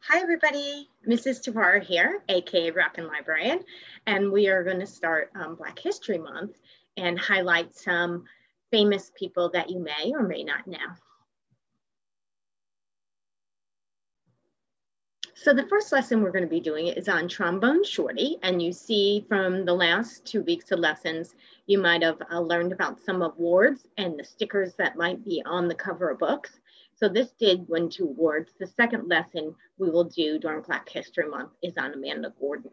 Hi everybody, Mrs. Tavar here, aka Rockin' Librarian, and we are going to start Black History Month and highlight some famous people that you may or may not know. So the first lesson we're going to be doing is on Trombone Shorty, and you see from the last 2 weeks of lessons, you might have learned about some awards and the stickers that might be on the cover of books. So this did win 2 awards. The second lesson we will do during Black History Month is on Amanda Gordon.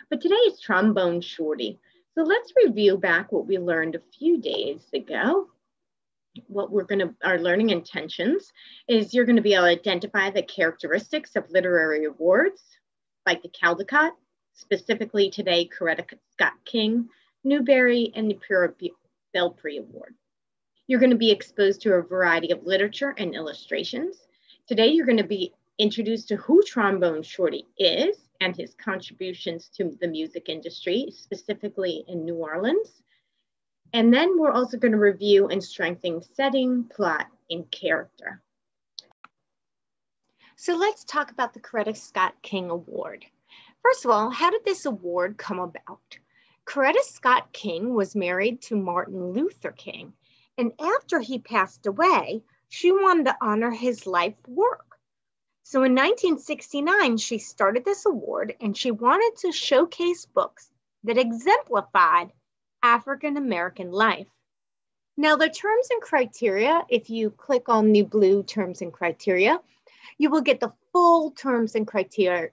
But today is Trombone Shorty. So let's review back what we learned a few days ago. What our learning intentions is you're going to be able to identify the characteristics of literary awards, like the Caldecott, specifically today, Coretta Scott King, Newbery, and the Pura Belpre Award. You're going to be exposed to a variety of literature and illustrations. Today, you're going to be introduced to who Trombone Shorty is and his contributions to the music industry, specifically in New Orleans. And then we're also going to review and strengthen setting, plot, and character. So let's talk about the Coretta Scott King Award. First of all, how did this award come about? Coretta Scott King was married to Martin Luther King. And after he passed away, she wanted to honor his life work. So in 1969, she started this award and she wanted to showcase books that exemplified African-American life. Now the terms and criteria, if you click on the blue terms and criteria, you will get the full terms and criteria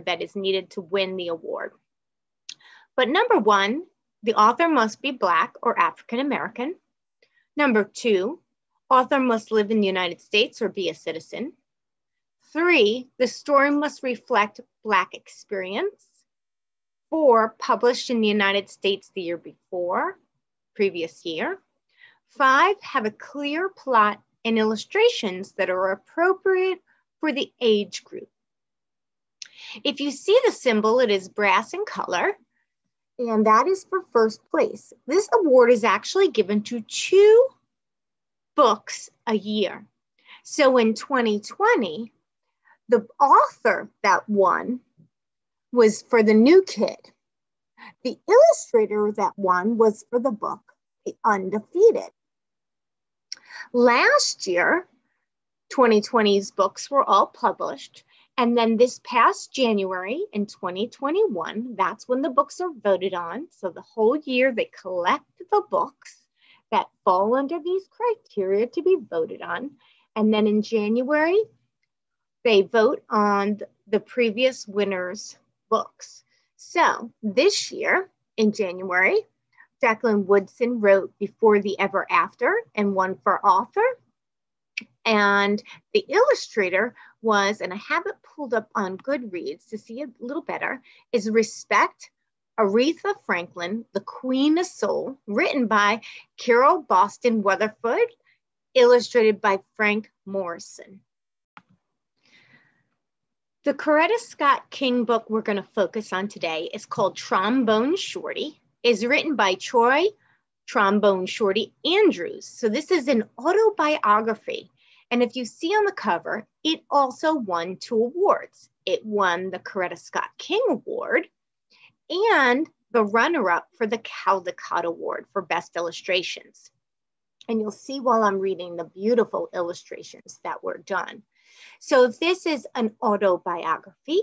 that is needed to win the award. But number 1, the author must be Black or African-American. Number 2, author must live in the United States or be a citizen. 3, the story must reflect Black experience. 4, published in the United States the year before, previous year. 5, have a clear plot and illustrations that are appropriate for the age group. If you see the symbol, it is brass in color, and that is for first place. This award is actually given to 2 books a year. So in 2020, the author that won was for The New Kid. The illustrator that won was for the book, The Undefeated. Last year, 2020's books were all published. And then this past January in 2021, that's when the books are voted on. So the whole year they collect the books that fall under these criteria to be voted on. And then in January, they vote on the previous winners' books. So this year in January, Jacqueline Woodson wrote Before the Ever After and won for author. And the illustrator was, and I have it pulled up on Goodreads to see a little better, is Respect, Aretha Franklin, The Queen of Soul, written by Carol Boston Weatherford, illustrated by Frank Morrison. The Coretta Scott King book we're going to focus on today is called Trombone Shorty. It's written by Troy Trombone Shorty Andrews. So this is an autobiography. And if you see on the cover, it also won 2 awards. It won the Coretta Scott King Award and the runner-up for the Caldecott Award for Best Illustrations. And you'll see while I'm reading the beautiful illustrations that were done. So if this is an autobiography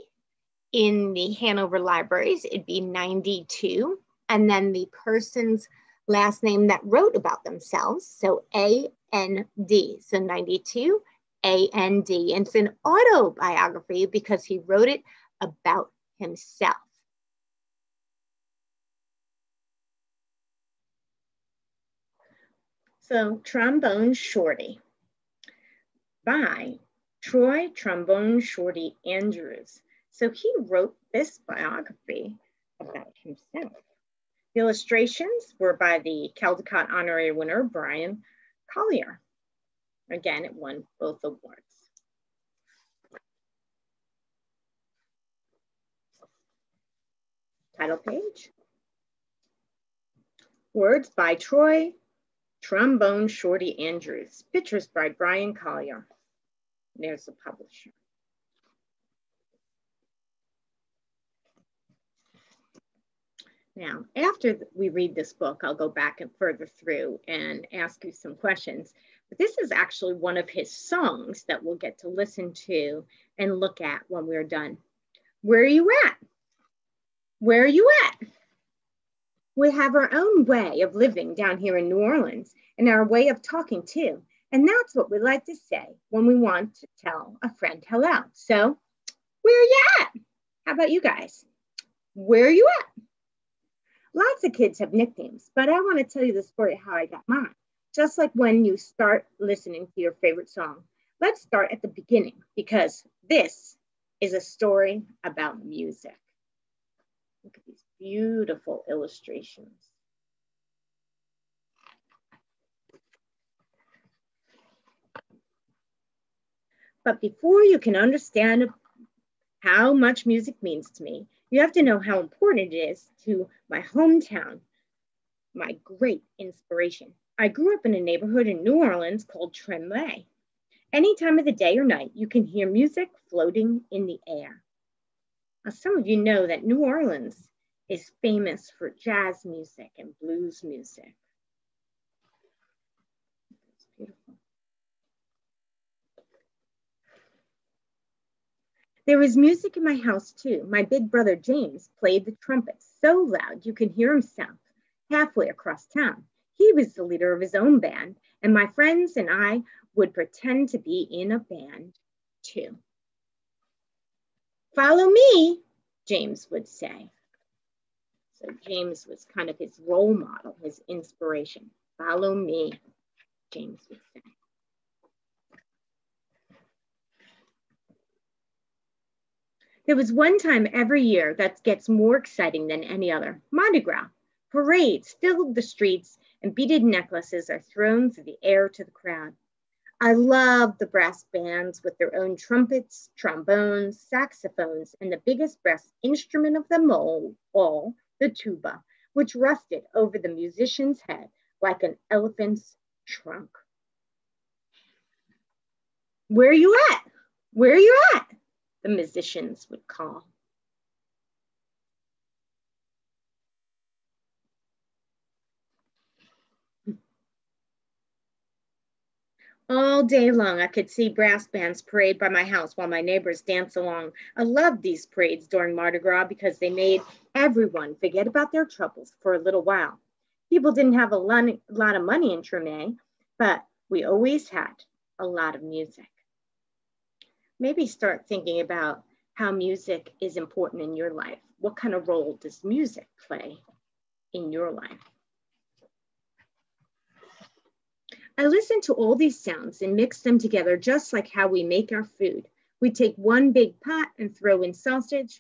in the Hanover Libraries, it'd be 92. And then the person's last name that wrote about themselves, so A-N-D, so 92, A-N-D. And it's an autobiography because he wrote it about himself. So Trombone Shorty by Troy Trombone Shorty Andrews. So he wrote this biography about himself. The illustrations were by the Caldecott honorary winner, Brian Collier. Again, it won both awards. Title page. Words by Troy Trombone Shorty Andrews. Pictures by Brian Collier. There's the publisher. Now, after we read this book, I'll go back and further through and ask you some questions. But this is actually one of his songs that we'll get to listen to and look at when we're done. Where are you at? Where are you at? We have our own way of living down here in New Orleans and our way of talking too. And that's what we like to say when we want to tell a friend hello. So, where are you at? How about you guys? Where are you at? Lots of kids have nicknames, but I want to tell you the story of how I got mine. Just like when you start listening to your favorite song. Let's start at the beginning because this is a story about music. Look at these beautiful illustrations. But before you can understand how much music means to me, you have to know how important it is to my hometown, my great inspiration. I grew up in a neighborhood in New Orleans called Trombone. Any time of the day or night, you can hear music floating in the air. Now, some of you know that New Orleans is famous for jazz music and blues music. It's beautiful. There was music in my house too. My big brother James played the trumpet so loud you can hear himself halfway across town. He was the leader of his own band, and my friends and I would pretend to be in a band too. Follow me, James would say. So James was kind of his role model, his inspiration. Follow me, James would say. There was one time every year that gets more exciting than any other, Mardi Gras. Parades filled the streets and beaded necklaces are thrown through the air to the crowd. I love the brass bands with their own trumpets, trombones, saxophones, and the biggest brass instrument of them all, the tuba, which rested over the musician's head like an elephant's trunk. Where are you at? Where are you at? The musicians would call. All day long, I could see brass bands parade by my house while my neighbors dance along. I loved these parades during Mardi Gras because they made everyone forget about their troubles for a little while. People didn't have a lot of money in Treme, but we always had a lot of music. Maybe start thinking about how music is important in your life. What kind of role does music play in your life? I listen to all these sounds and mix them together just like how we make our food. We take one big pot and throw in sausage,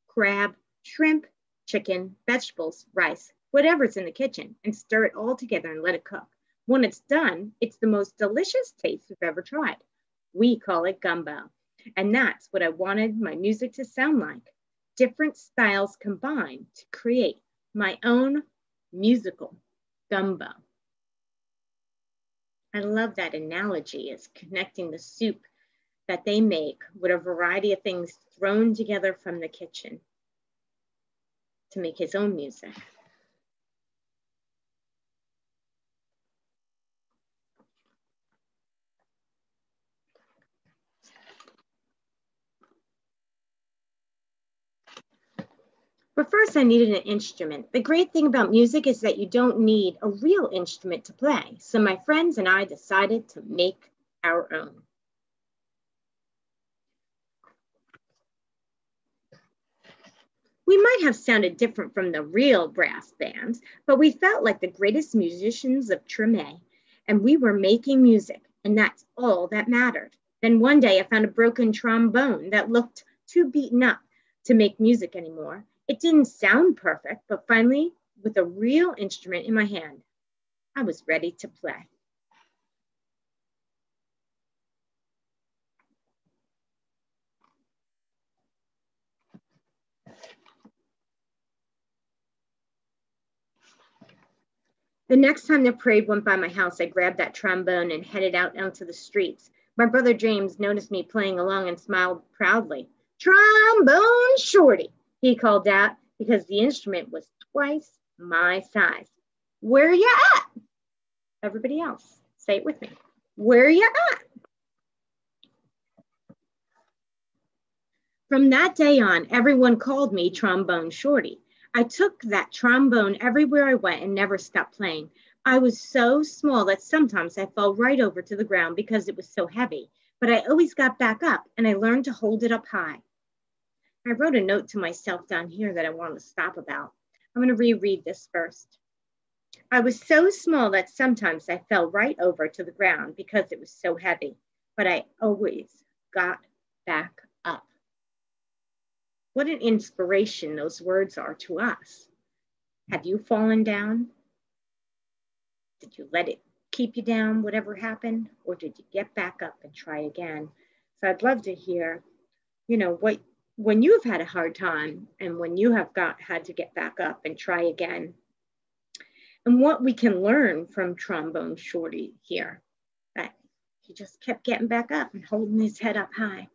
crab, shrimp, chicken, vegetables, rice, whatever's in the kitchen, and stir it all together and let it cook. When it's done, it's the most delicious taste we've ever tried. We call it gumbo. And that's what I wanted my music to sound like. Different styles combined to create my own musical gumbo. I love that analogy, is connecting the soup that they make with a variety of things thrown together from the kitchen to make his own music. But first I needed an instrument. The great thing about music is that you don't need a real instrument to play. So my friends and I decided to make our own. We might have sounded different from the real brass bands, but we felt like the greatest musicians of Treme, and we were making music, and that's all that mattered. Then one day I found a broken trombone that looked too beaten up to make music anymore. It didn't sound perfect, but finally, with a real instrument in my hand, I was ready to play. The next time the parade went by my house, I grabbed that trombone and headed out onto the streets. My brother James noticed me playing along and smiled proudly. "Trombone Shorty," he called out, because the instrument was twice my size. Where you at? Everybody else, say it with me. Where you at? From that day on, everyone called me Trombone Shorty. I took that trombone everywhere I went and never stopped playing. I was so small that sometimes I fell right over to the ground because it was so heavy, but I always got back up and I learned to hold it up high. I wrote a note to myself down here that I want to stop about. I'm going to reread this first. I was so small that sometimes I fell right over to the ground because it was so heavy, but I always got back up. What an inspiration those words are to us. Have you fallen down? Did you let it keep you down, whatever happened? Or did you get back up and try again? So I'd love to hear, when you've had a hard time and when you have had to get back up and try again, and what we can learn from Trombone Shorty here, that he just kept getting back up and holding his head up high.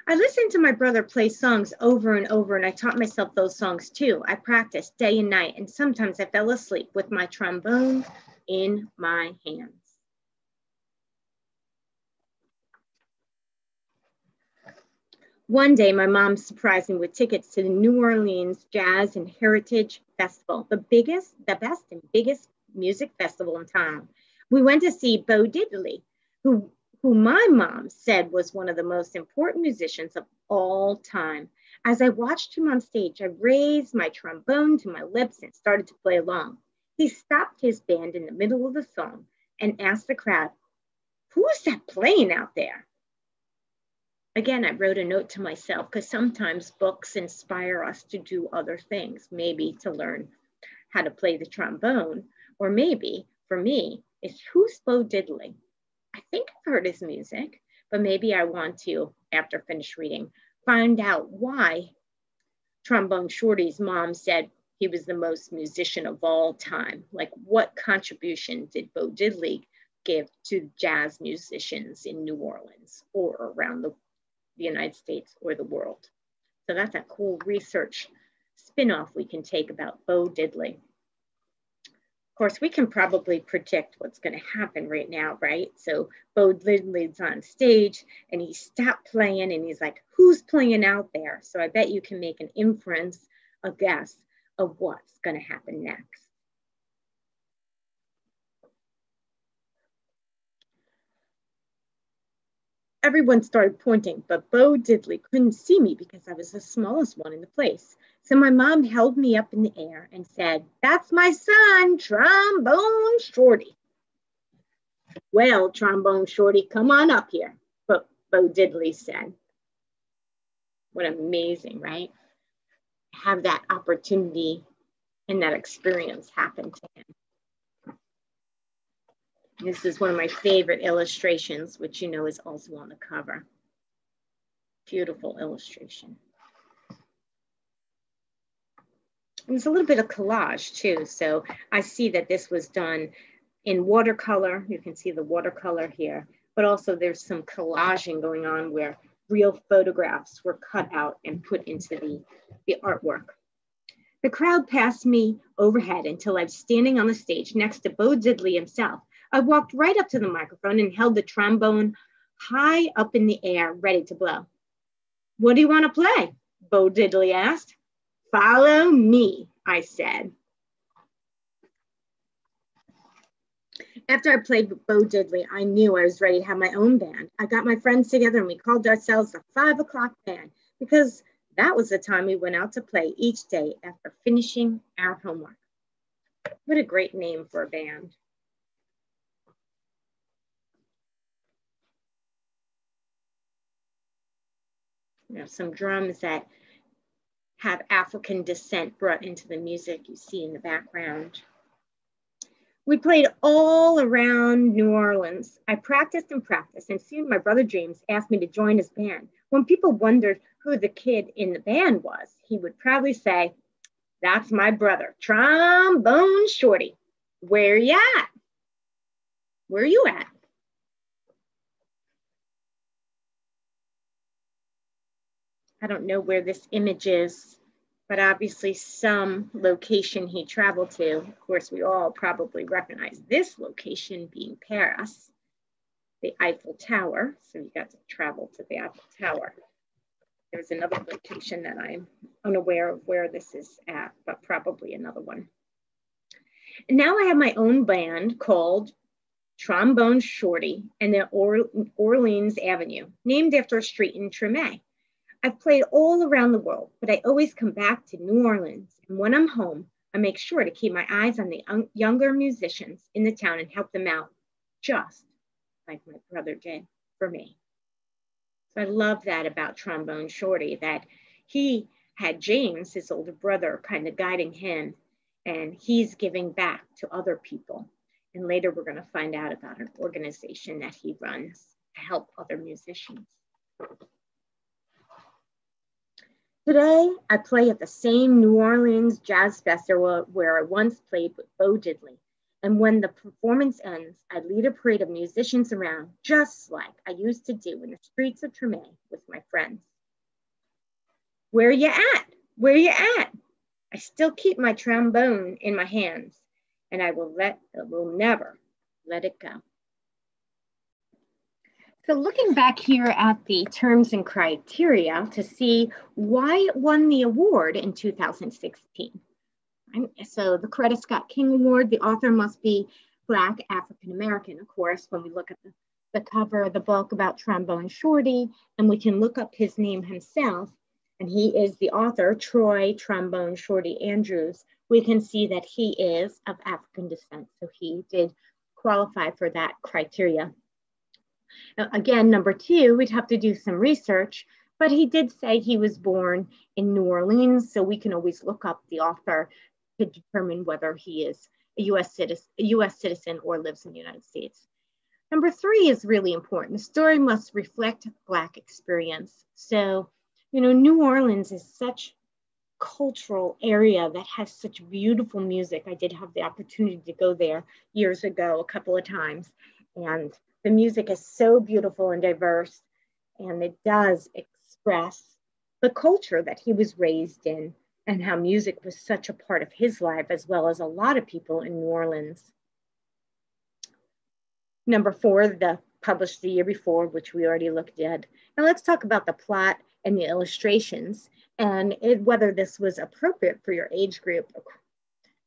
I listened to my brother play songs over and over, and I taught myself those songs too. I practiced day and night, and sometimes I fell asleep with my trombone in my hands. One day, my mom surprised me with tickets to the New Orleans Jazz and Heritage Festival, the best and biggest music festival in town. We went to see Bo Diddley, who my mom said was one of the most important musicians of all time. As I watched him on stage, I raised my trombone to my lips and started to play along. He stopped his band in the middle of the song and asked the crowd, "Who's that playing out there?" Again, I wrote a note to myself because sometimes books inspire us to do other things, maybe to learn how to play the trombone, or maybe for me, it's who's Bo Diddley? I think I've heard his music, but maybe I want to, after finish reading, find out why Trombone Shorty's mom said he was the most musician of all time. Like, what contribution did Bo Diddley give to jazz musicians in New Orleans or around the United States or the world? So that's a cool research spin-off we can take about Bo Diddley. Of course, we can probably predict what's going to happen right now, right? So Bo Diddley's on stage and he stopped playing and he's like, "Who's playing out there?" So I bet you can make an inference, a guess of what's going to happen next. Everyone started pointing, but Bo Diddley couldn't see me because I was the smallest one in the place. So my mom held me up in the air and said, "That's my son, Trombone Shorty." "Well, Trombone Shorty, come on up here," Bo Diddley said. What amazing, right? Have that opportunity and that experience happen to him. This is one of my favorite illustrations, which is also on the cover. Beautiful illustration. And there's a little bit of collage too. So I see that this was done in watercolor. You can see the watercolor here, but also there's some collaging going on where real photographs were cut out and put into the artwork. The crowd passed me overhead until I was standing on the stage next to Bo Diddley himself. I walked right up to the microphone and held the trombone high up in the air, ready to blow. "What do you want to play?" Bo Diddley asked. "Follow me," I said. After I played with Bo Diddley, I knew I was ready to have my own band. I got my friends together and we called ourselves the 5 o'clock band because that was the time we went out to play each day after finishing our homework. What a great name for a band. Some drums that have African descent brought into the music you see in the background. We played all around New Orleans. I practiced and practiced, and soon my brother James asked me to join his band. When people wondered who the kid in the band was, he would proudly say, "That's my brother, Trombone Shorty. Where you at? Where you at?" I don't know where this image is, but obviously some location he traveled to. Of course, we all probably recognize this location being Paris, the Eiffel Tower. So you got to travel to the Eiffel Tower. There's another location that I'm unaware of where this is at, but probably another one. And now I have my own band called Trombone Shorty and the Orleans Avenue, named after a street in Tremé. I've played all around the world, but I always come back to New Orleans. And when I'm home, I make sure to keep my eyes on the younger musicians in the town and help them out, just like my brother did for me. So I love that about Trombone Shorty, that he had James, his older brother, kind of guiding him, and he's giving back to other people. And later we're going to find out about an organization that he runs to help other musicians. Today, I play at the same New Orleans Jazz Festival where I once played with Bo Diddley. And when the performance ends, I lead a parade of musicians around, just like I used to do in the streets of Tremé with my friends. Where you at? Where you at? I still keep my trombone in my hands, and I will never let it go. So looking back here at the terms and criteria to see why it won the award in 2016. So the Coretta Scott King Award, the author must be Black African-American, of course, when we look at the cover of the book about Trombone Shorty, and we can look up his name himself, and he is the author, Troy Trombone Shorty Andrews. We can see that he is of African descent, so he did qualify for that criteria. Now, again, number two, we'd have to do some research, but he did say he was born in New Orleans, so we can always look up the author to determine whether he is a US citizen or lives in the United States. Number three is really important. The story must reflect Black experience. So, you know, New Orleans is such a cultural area that has such beautiful music. I did have the opportunity to go there years ago, a couple of times, and the music is so beautiful and diverse, and it does express the culture that he was raised in and how music was such a part of his life, as well as a lot of people in New Orleans. Number four, published the year before, which we already looked at. Now let's talk about the plot and the illustrations and whether this was appropriate for your age group.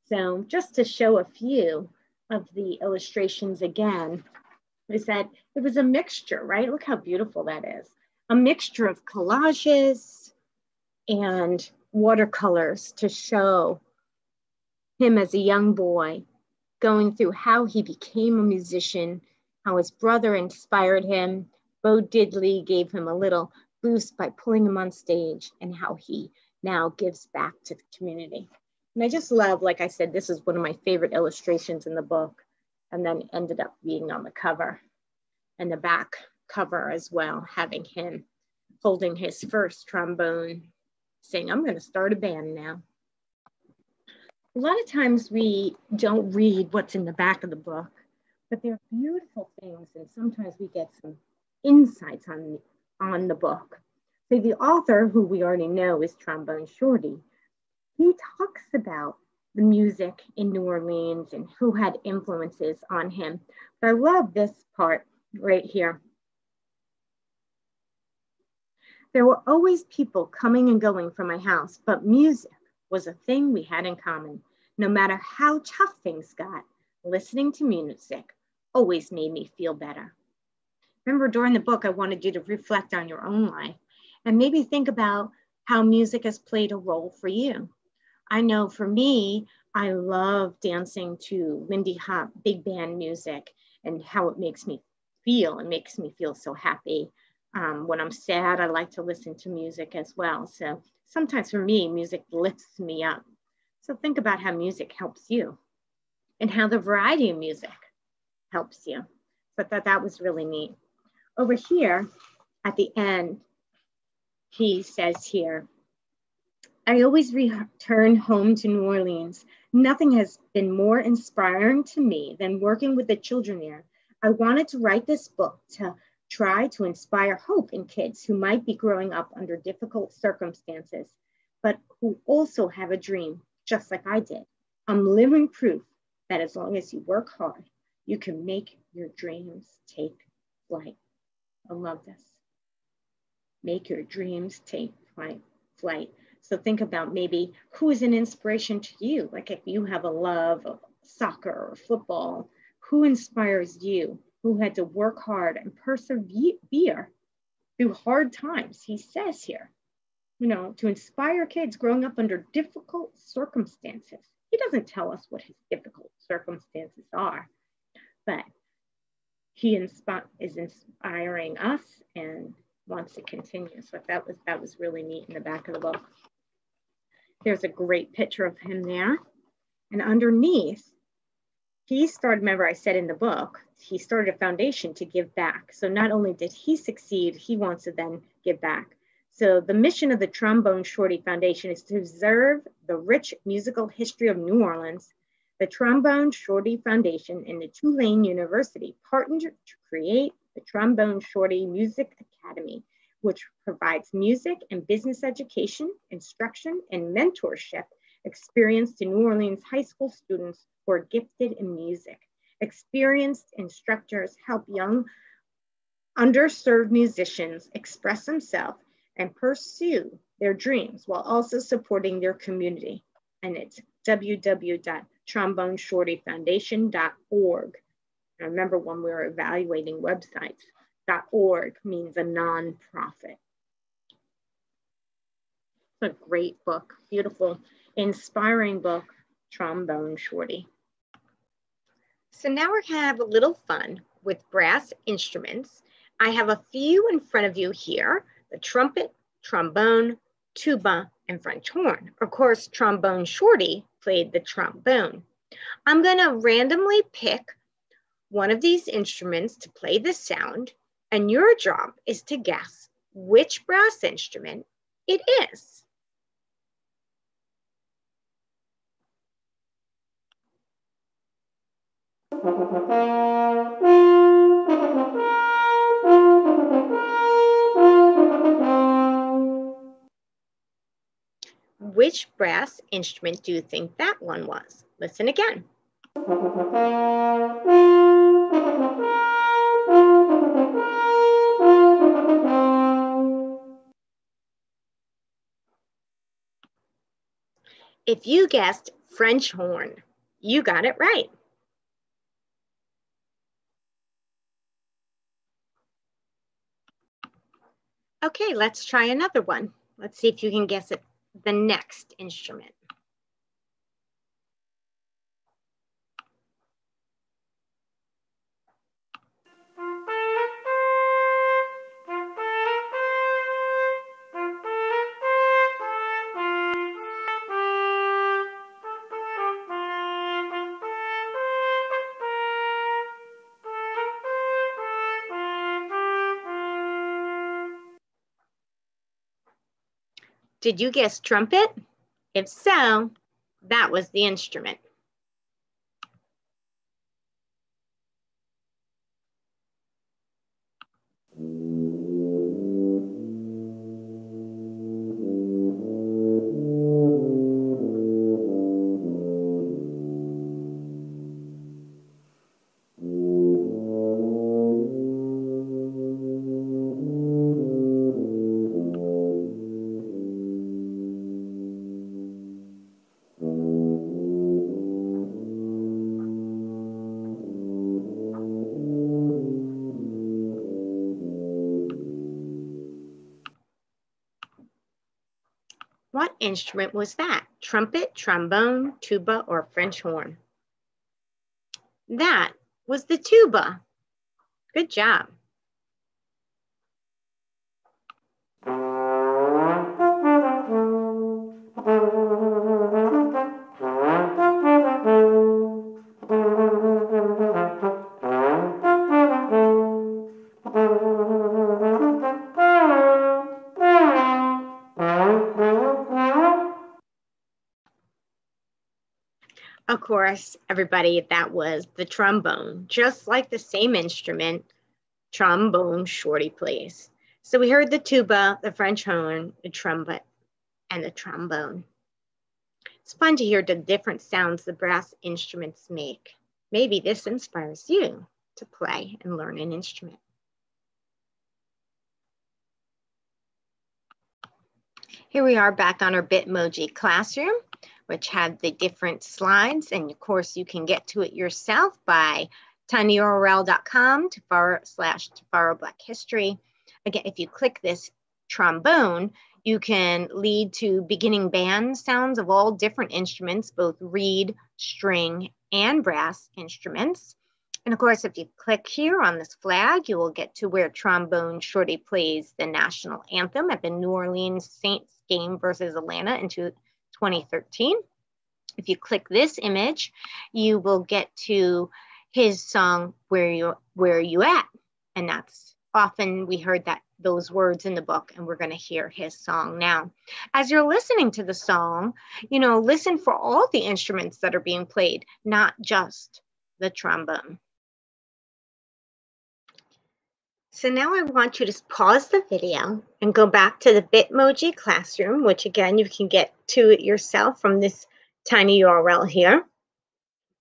So just to show a few of the illustrations again, is that it was a mixture, right? Look how beautiful that is. A mixture of collages and watercolors to show him as a young boy going through how he became a musician, how his brother inspired him. Bo Diddley gave him a little boost by pulling him on stage, and how he now gives back to the community. And I just love, like I said, this is one of my favorite illustrations in the book, and then ended up being on the cover and the back cover as well, having him holding his first trombone, saying, I'm going to start a band now. A lot of times we don't read what's in the back of the book, but they're beautiful things, and sometimes we get some insights on the book. So the author, who we already know is Trombone Shorty, he talks about the music in New Orleans and who had influences on him. But I love this part right here. There were always people coming and going from my house, but music was a thing we had in common. No matter how tough things got, listening to music always made me feel better. Remember, during the book, I wanted you to reflect on your own life and maybe think about how music has played a role for you. I know for me, I love dancing to Lindy Hop big band music and how it makes me feel. It makes me feel so happy. When I'm sad, I like to listen to music as well. So sometimes for me, music lifts me up. So think about how music helps you and how the variety of music helps you. But that was really neat. Over here at the end, he says here, I always return home to New Orleans. Nothing has been more inspiring to me than working with the children there. I wanted to write this book to try to inspire hope in kids who might be growing up under difficult circumstances. but who also have a dream, just like I did. I'm living proof that as long as you work hard, you can make your dreams take flight. I love this. Make your dreams take flight. So think about maybe who is an inspiration to you? Like if you have a love of soccer or football, who inspires you? Who had to work hard and persevere through hard times? He says here, to inspire kids growing up under difficult circumstances. He doesn't tell us what his difficult circumstances are, but he is inspiring us and wants to continue. So that was really neat in the back of the book. There's a great picture of him there. And underneath, he started, remember I said in the book, he started a foundation to give back. So not only did he succeed, he wants to then give back. So the mission of the Trombone Shorty Foundation is to preserve the rich musical history of New Orleans. The Trombone Shorty Foundation and the Tulane University partnered to create the Trombone Shorty Music Academy, which provides music and business education, instruction, and mentorship experience to New Orleans high school students who are gifted in music. Experienced instructors help young, underserved musicians express themselves and pursue their dreams while also supporting their community. And it's www.tromboneshortyfoundation.org. I remember when we were evaluating websites, .org means a nonprofit. It's a great book, beautiful, inspiring book, Trombone Shorty. So now we're gonna have a little fun with brass instruments. I have a few in front of you here, the trumpet, trombone, tuba, and French horn. Of course, Trombone Shorty played the trombone. I'm gonna randomly pick one of these instruments to play the sound, and your job is to guess which brass instrument it is. Which brass instrument do you think that one was? Listen again. If you guessed French horn, you got it right. Okay, let's try another one. Let's see if you can guess it, the next instrument. Did you guess trumpet? If so, that was the instrument. What instrument was that? Trumpet, trombone, tuba, or French horn? That was the tuba. Good job. Of course, everybody, that was the trombone, just like the same instrument, Trombone Shorty plays. So we heard the tuba, the French horn, the trumpet, and the trombone. It's fun to hear the different sounds the brass instruments make. Maybe this inspires you to play and learn an instrument. Here we are back on our Bitmoji classroom, which had the different slides. And of course, you can get to it yourself by tinyurl.com/Tafaro Black History. Again, if you click this trombone, you can lead to beginning band sounds of all different instruments, both reed, string, and brass instruments. And of course, if you click here on this flag, you will get to where Trombone Shorty plays the national anthem at the New Orleans Saints game versus Atlanta in 2013. If you click this image, you will get to his song, Where You At? And that's often we heard those words in the book, and we're going to hear his song now. As you're listening to the song, listen for all the instruments that are being played, not just the trombone. So now I want you to pause the video and go back to the Bitmoji classroom, which again, you can get to it yourself from this tiny URL here.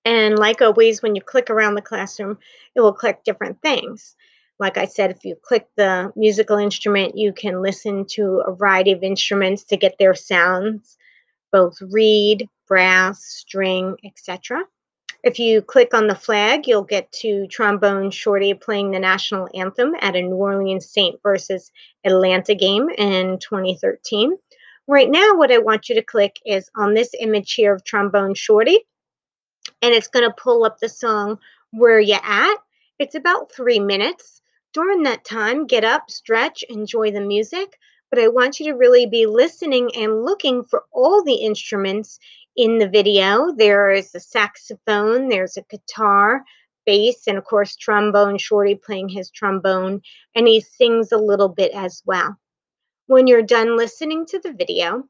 And like always, when you click around the classroom, it will click different things. Like I said, if you click the musical instrument, you can listen to a variety of instruments to get their sounds, both reed, brass, string, etc. If you click on the flag, you'll get to Trombone Shorty playing the national anthem at a New Orleans Saint versus Atlanta game in 2013. Right now, what I want you to click is on this image here of Trombone Shorty, and it's going to pull up the song, Where Ya At? It's about 3 minutes. During that time, get up, stretch, enjoy the music, but I want you to really be listening and looking for all the instruments in the video. There is a saxophone, there's a guitar, bass, and of course Trombone Shorty playing his trombone, and he sings a little bit as well. When you're done listening to the video,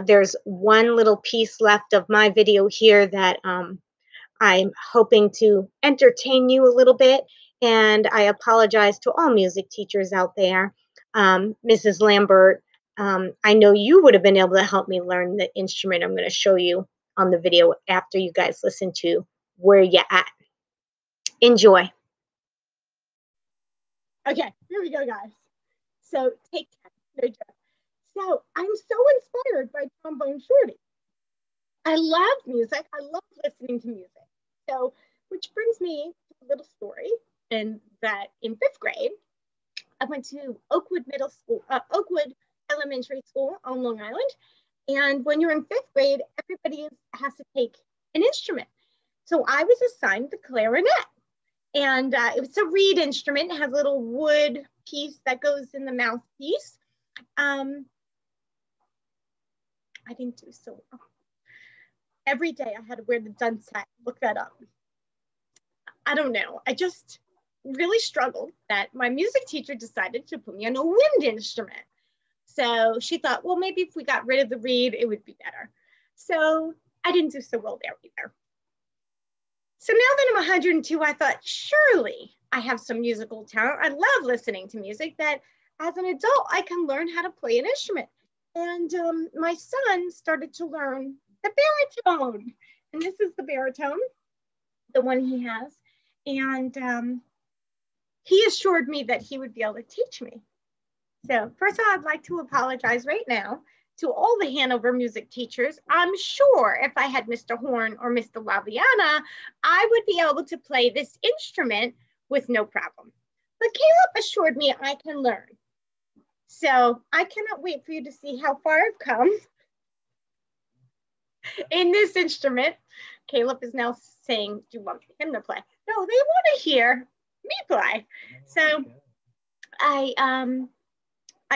there's one little piece left of my video here that I'm hoping to entertain you a little bit, and I apologize to all music teachers out there. Mrs. Lambert, I know you would have been able to help me learn the instrument I'm going to show you on the video after you guys listen to Where Ya At? Enjoy. Okay, here we go, guys. So take 10. No joke. So I'm so inspired by Trombone Shorty. I love music. I love listening to music. So, which brings me to a little story, and that in 5th grade, I went to Oakwood Elementary School on Long Island. And when you're in 5th grade, everybody has to take an instrument. So I was assigned the clarinet. And it was a reed instrument. It has a little wood piece that goes in the mouthpiece. I didn't do so well. Every day I had to wear the dunce hat. Look that up. I don't know. I just really struggled that my music teacher decided to put me on a wind instrument. So she thought, well, maybe if we got rid of the reed, it would be better. So I didn't do so well there either. So now that I'm 102, I thought, surely I have some musical talent. I love listening to music, that as an adult, I can learn how to play an instrument. And my son started to learn the baritone. And this is the baritone, the one he has. And he assured me that he would be able to teach me. So first of all, I'd like to apologize right now to all the Hanover music teachers. I'm sure if I had Mr. Horn or Mr. Laviana, I would be able to play this instrument with no problem. But Caleb assured me I can learn. So I cannot wait for you to see how far I've come in this instrument. Caleb is now saying, do you want him to play? No, they want to hear me play. So I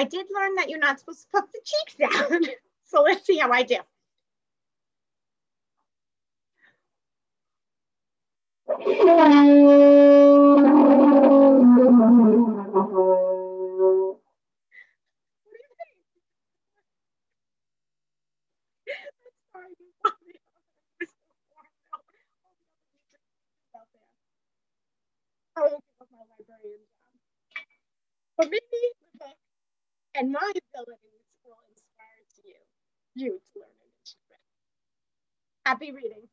did learn that you're not supposed to puff the cheeks down. So let's see how I do. But maybe the book and my abilities will inspire you. you to learn an instrument. Happy reading.